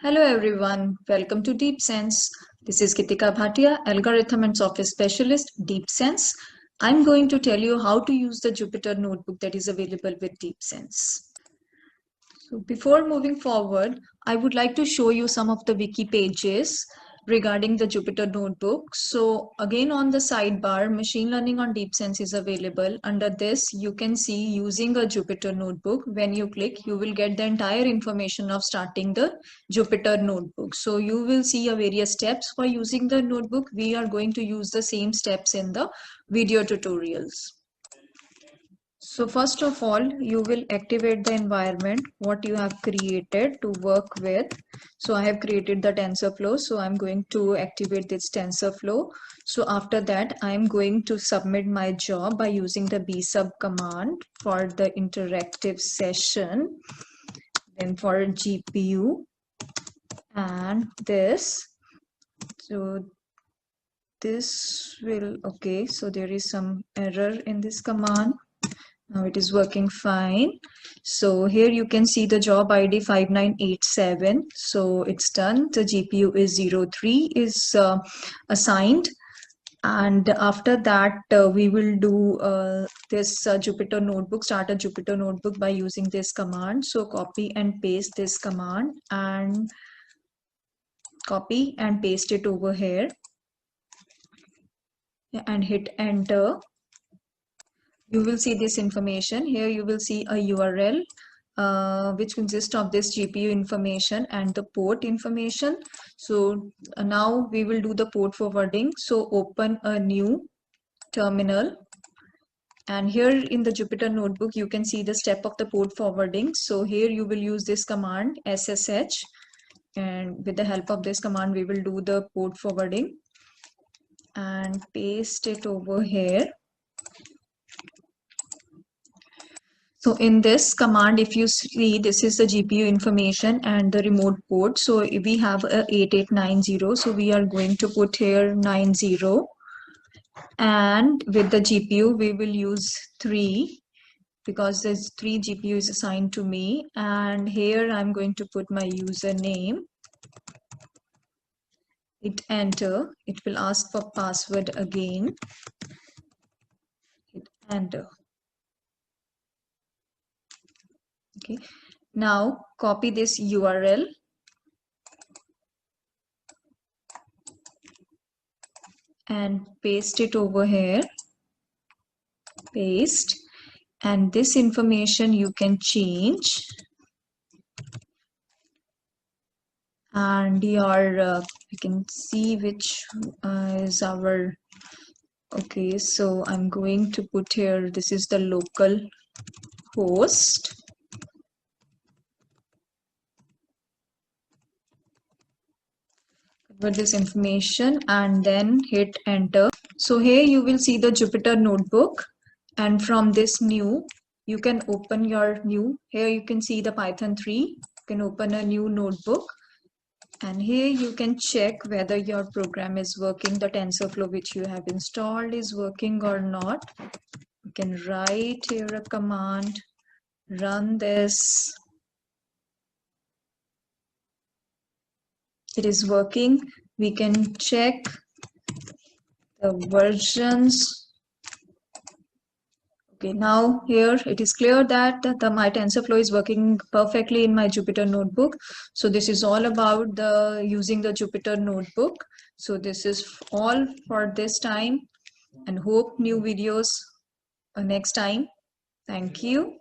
Hello everyone, welcome to DeepSense. This is Kitika Bhatia, Algorithm and Software Specialist, DeepSense. I'm going to tell you how to use the Jupyter Notebook that is available with DeepSense. So before moving forward, I would like to show you some of the wiki pages regarding the Jupyter Notebook. So again on the sidebar, Machine Learning on DeepSense is available. Under this, you can see using a Jupyter Notebook. When you click, you will get the entire information of starting the Jupyter Notebook. So you will see a various steps for using the notebook. We are going to use the same steps in the video tutorials. So first of all, you will activate the environment, what you have created to work with. So I have created the TensorFlow. So I'm going to activate this TensorFlow. So after that, I'm going to submit my job by using the bsub command for the interactive session. Then for GPU and this. So this will, okay, so there is some error in this command. Now it is working fine. So here you can see the job ID 5987. So it's done. The GPU is 03 is assigned. And after that, we will do this Jupyter Notebook, start a Jupyter Notebook by using this command. So copy and paste this command and copy and paste it over here and hit enter. You will see this information. Here you will see a URL which consists of this GPU information and the port information. So now we will do the port forwarding. So open a new terminal. And here in the Jupyter Notebook, you can see the step of the port forwarding. So here you will use this command SSH. And with the help of this command, we will do the port forwarding and paste it over here. So in this command, if you see, this is the GPU information and the remote port. So we have a 8890. So we are going to put here 90. And with the GPU, we will use 3 because there's 3 GPUs assigned to me. And here I'm going to put my username. Hit enter. It will ask for password again. Hit enter. Okay, now copy this URL and paste it over here. Paste, and this information you can change, and your you can see which is our, okay, so I'm going to put here, this is the local host. Convert this information and then hit enter. So here you will see the Jupyter Notebook, and from this new you can open your new, here you can see the Python 3. You can open a new notebook, and here you can check whether your program is working, the TensorFlow which you have installed is working or not. You can write here a command, run this. It is working. We can check the versions. Okay, now here it is clear that my TensorFlow is working perfectly in my Jupyter Notebook. So this is all about the using the Jupyter Notebook. So this is all for this time, and hope new videos next time. Thank you.